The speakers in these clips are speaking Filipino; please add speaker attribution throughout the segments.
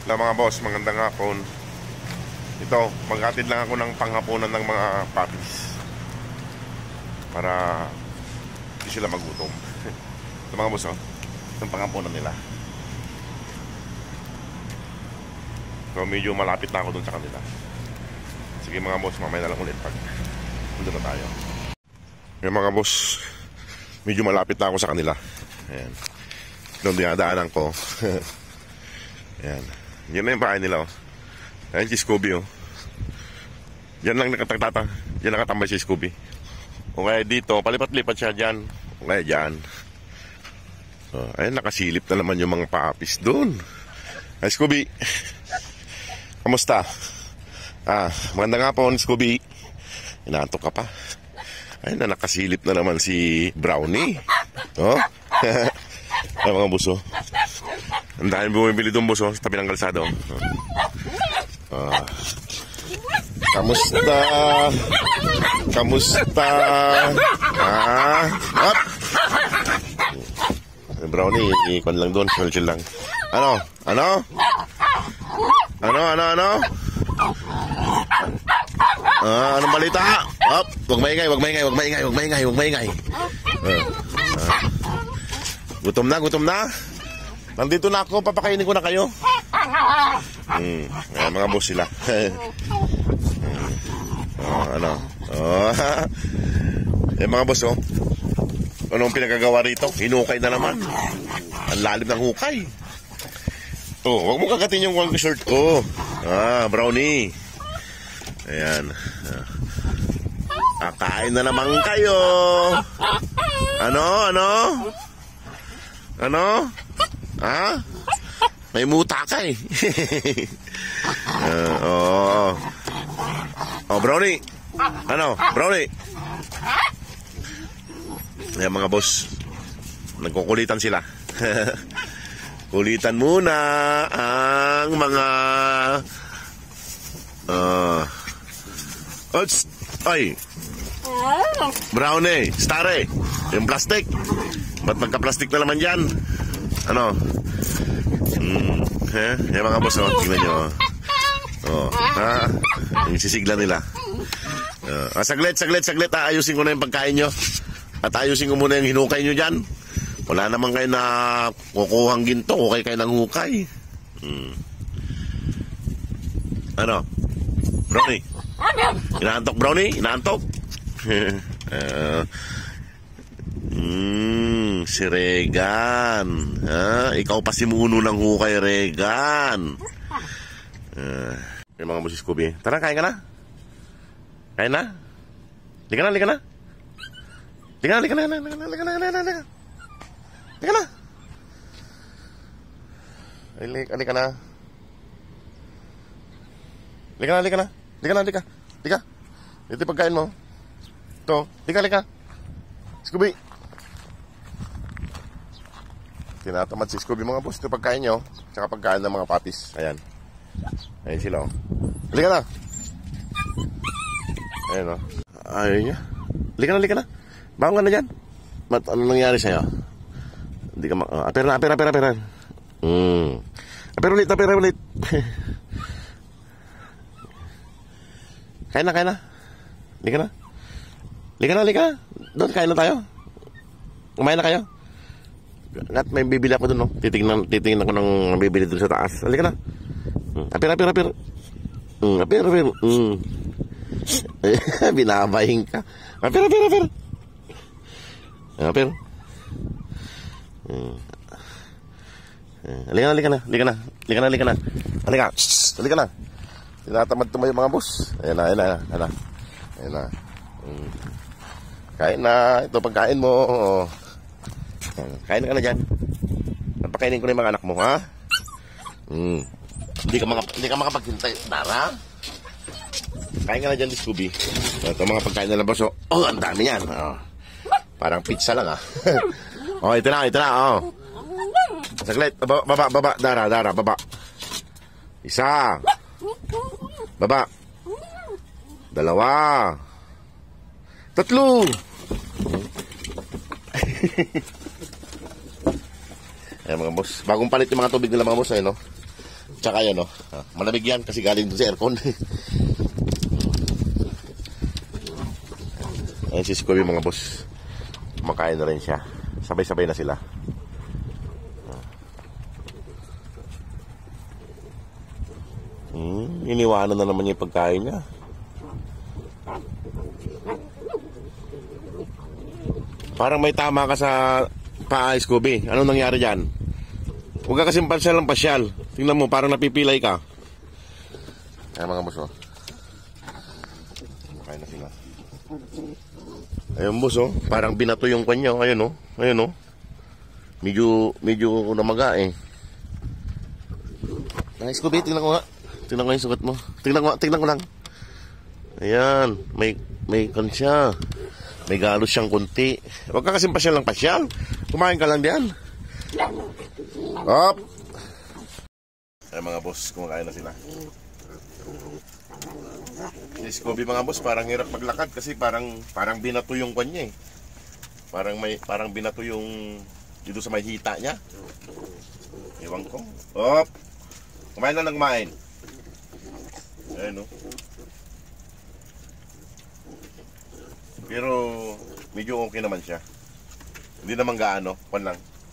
Speaker 1: Hello mga boss, magandang hapon. Ito, maghatid lang ako ng panghapunan ng mga puppies para hindi sila magutom. Ito mga boss, oh, itong panghapunan nila. So medyo malapit na ako dun sa kanila. Sige mga boss, mamaya na lang ulit pag nandun na tayo. Yung mga boss, medyo malapit na ako sa kanila. Ayan, doon dinadaanan ko. Ayan, yan na yung bahay nila, oh. Ayan si Scooby, oh. Yan lang nakatagtata. Yan nakatambay si Scooby. O kaya dito, palipat-lipat siya dyan. O kaya dyan. So, ayan, nakasilip na naman yung mga papis doon. Ay, Scooby, kamusta? Magandang hapon, Scooby. Inaantok ka pa. Ayun na, nakasilip na naman si Brownie. Oh? Ay, mga buso. Ang dahil bumibili doon, buso, sa tabi ng kalsado. Kamusta? Kamusta? Up! Brownie, ikon lang doon, chill lang. Ano? Ano? Ano? Anong balita? Up! Huwag maingay. Gutom na? Nandito na ako, papakainin ko na kayo. Ayan, mga boss sila. Ano? Ayan, mga boss, oh. Anong pinagagawa rito? Hinukay na naman. Ang lalim ng hukay. Ito, huwag mo kagatin yung wang shirt ko. Brownie. Ayan. Kain na naman kayo. Ano? May muta ka eh. Brownie. Brownie. Ayan mga boss, nagkukulitan sila. Kulitan muna ang mga ay Brownie, stare. Yung plastic, ba't magka-plastic na naman dyan? Ano? Yung mga boss, oh, tingnan nyo. Yung sisigla nila. Saglit. Ayusin ko na yung pagkain nyo. At ayusin ko muna yung hinukay nyo dyan. Wala naman kayo na kukuhang ginto. Okay kayo ng hukay. Ano? Brownie? Inaantok, Brownie? Inaantok? Si Regan. Ikaw pa si Muno ng hukay, Regan. Yung mga boss Scooby. Tara, kain ka na? Kain na? Lika na. Lika na. Lika na. Ito yung pagkain mo. Ito. Lika. Scooby. Tinatamad si Scooby mga boss. Ito pagkain nyo. Tsaka pagkain ng mga papis. Ayan. Ayan sila, oh. Lika na. Ayan, oh. Ayaw niya. Lika na. Bangon ka na dyan. Ano nangyari sa'yo? Hindi ka aper. Aper ulit. Kain na. Lika na. Doon, kain na tayo. Kumain na kayo. At may bibili ako doon, no? Titingnan ako ng bibili doon sa taas. Halika na. Aper. Aper. Binabahin ka. Aper. Halika na. Halika na. Tinatamad tumayo mga boss. Ayan na. Kain na. Ito pagkain mo. Kain ka na dyan. Napakainin ko na yung mga anak mo, ha? Hindi ka makapaghintay. Tara. Kain ka na dyan, Scooby. Ito mga pagkain na labas. Ang dami yan. Parang pizza lang, ha? Ito na. Saglit. Baba. Dara. Baba. Isa. Baba. Dalawa. Tatlo. Ayan mga boss. Bagong palit yung mga tubig nila mga boss, no? Tsaka yan, no? Malamig yan kasi galing dun sa aircon. Ayan si Scooby, mga boss. Kumakain na rin siya. Sabay-sabay na sila. Iniwanan na naman yung pagkain niya. Parang may tama ka sa paa, Scooby. Anong nangyari dyan? Huwag ka kasing pasyal ng pasyal. Tingnan mo, parang napipilay ka. Ayan, mga boss, oh. Kumakain na sila. Ayun, boss, oh. Parang binato yung kanya. Ayun, oh. Ayun, oh. Medyo namaga, eh. Ay, Scooby, tingnan ko nga. Tingnan ko yung sugat mo. Tingnan ko lang. Ayan, may kansya. May galos siyang kunti. Huwag ka kasing pasyal ng pasyal. Kumain ka lang diyan. Up! Ay, mga boss, kumakain na sila. Si Scooby, mga boss, parang hirap maglakad kasi parang binato yung kanya, eh. Parang binato yung dito sa may hita niya. Ewan ko. Up! Kumain na lang, kumain. Ayan, no? Pero medyo okay naman siya. Hindi naman gaano,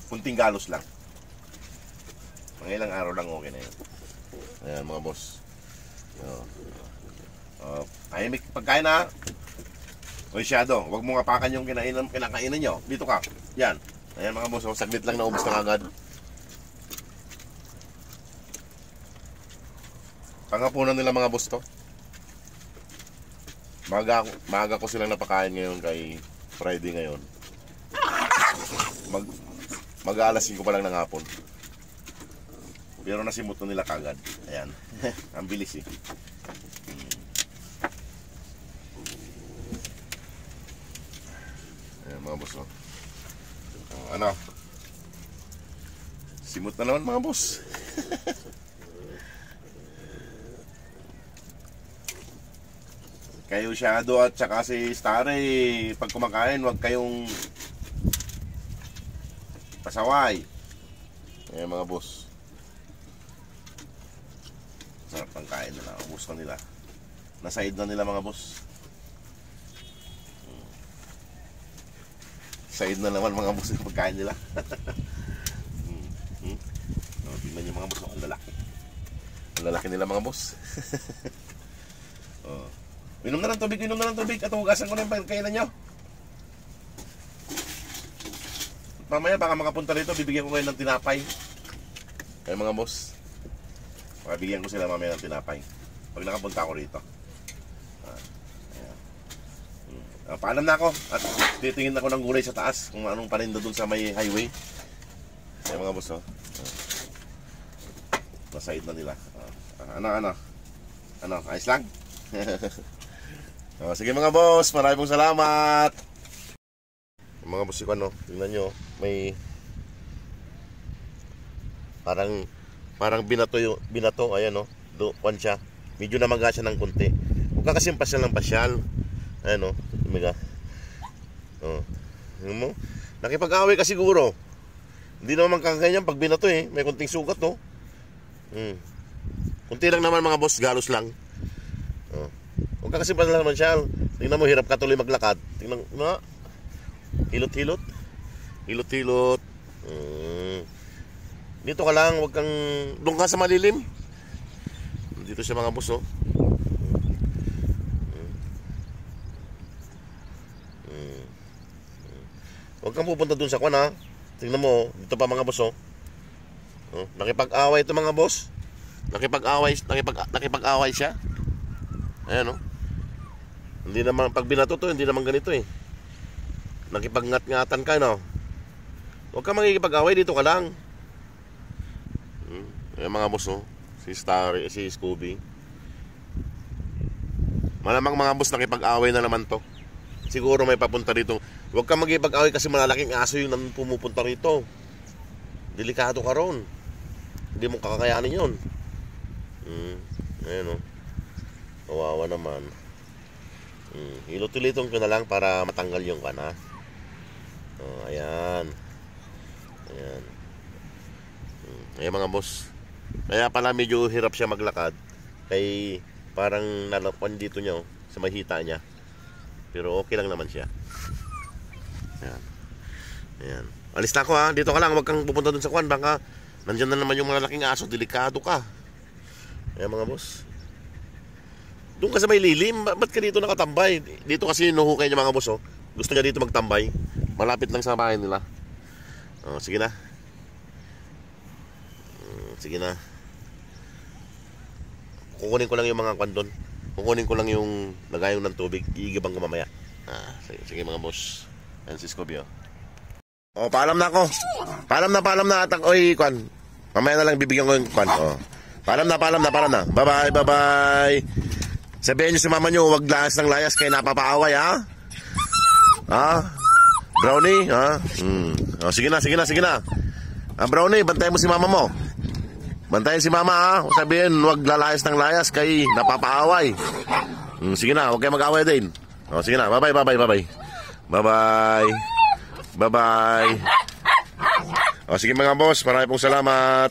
Speaker 1: kunting galos lang. Mga ilang araw lang okay na yun. Ayan, mga boss. Ay, may pagkain na. Oy, Shadow, wag mo ngapakan yung kinakainan nyo. Dito ka. Yan. Ayan, mga boss, saglit lang naubos na agad. Pangapunan nila, mga boss, to. Maaga ko silang napakain ngayon kay Friday ngayon. Mag-aalas 5 pa lang ng hapon. Pero nasimot na nila kagad. Ayan. Ang bilis, eh. Ayan, mga boss, oh. Ano? Simot na naman, mga boss. Kayo, Shadow, at saka si Starry, pag kumakain, huwag kayong pasaway. Ayan, mga boss. Sarap ang kain nila. Ubus na nila. Nasaid na nila, mga boss. Said na naman, mga boss, yung pagkain nila. Tingnan nyo, mga boss. Ang lalaki. Ang lalaki nila, mga boss. Inom na ng tubig, at hugasan ko na yung pagkainan nyo. Mamaya baka makapunta rito, bibigyan ko kayo ng tinapay. Kaya, mga boss, bibigyan ko sila mamaya ng tinapay pag nakapunta ako rito. Paalam na ako at titingin ako ng gulay sa taas kung anong paninda dun sa may highway. Kaya, mga boss, oh. Nasaid na nila. Ano, ayos lang? Sige, mga boss, maraming salamat. Mga boss, no, tingnan nyo, may parang binato, ayan, no, doon siya, medyo namaga siya ng kunti. Huwag ka kasing pasyal ng pasyal. Ayan, no, umiga. Mo, nakipag-away ka siguro. Hindi naman kaganyan pag binato, eh, may kunting sugat, no. Kunti lang naman, mga boss, galos lang. Huwag ka kasi pa naman siya. Tingnan mo, hirap ka tuloy maglakad. Tingnan mo, hilot-hilot. Hilot-hilot. Dito ka lang, huwag kang doon ka sa malilim. Dito siya, mga boss, oh. Huwag kang pupunta doon sa kwan, ha. Tingnan mo, dito pa, mga boss, oh. Nakipag-away ito, mga boss. Nakipag-away siya. Ayan, oh. Hindi naman, pag binato to, hindi naman ganito, eh. Nakipag-ngat-ngatan ka, no? Huwag ka makikipag-away, dito ka lang. Ayan, mga boss, oh. Si Starry, si Scooby. Malamang, mga boss, nakipag-away na naman to. Siguro may papunta rito. Huwag ka makikipag-away kasi malalaking aso yung pumupunta rito. Delikado ka ron. Hindi mo kakakayanin yun. Ayan, oh. Kawawa naman. Hilot-hilitong ko na lang para matanggal yung kana. Ayan. Ayan, mga boss. Kaya pala medyo hirap siya maglakad. Kay parang nalapan dito niya sa mahita niya. Pero okay lang naman siya. Ayan. Ayan. Alis na ako ha. Dito ka lang. Huwag kang pupunta dun sa kwan. Baka nandyan na naman yung malalaking aso. Delikado ka. Ayan mga boss. Doon ka sa may lilim. Ba't ka dito nakatambay? Dito kasi nuhukay niya mga boss. Oh. Gusto niya dito magtambay. Malapit lang sa bahay nila. Oh, sige na. Sige na. Kukunin ko lang yung mga kwan doon. Kukunin ko lang yung lagayong ng tubig. Iigibang ko mamaya. Sige mga boss. Ayan si Scooby oh. Oh, paalam na ako. Paalam na. Oy, kwan. Mamaya na lang bibigyan ko yung kwan. Oh. Paalam na. Bye-bye. Sabihin niyo si mama niyo, huwag lahas ng layas kaya napapaaway, ha? Ha? Brownie, ha? Oh, sige na. Brownie, bantayan mo si mama mo. Bantayan si mama, ha? Sabihin, huwag lalayas ng layas kay napapaaway. Sige na, huwag kayo mag-away din. Oh, sige na, bye-bye. O sige mga boss, marami pong salamat.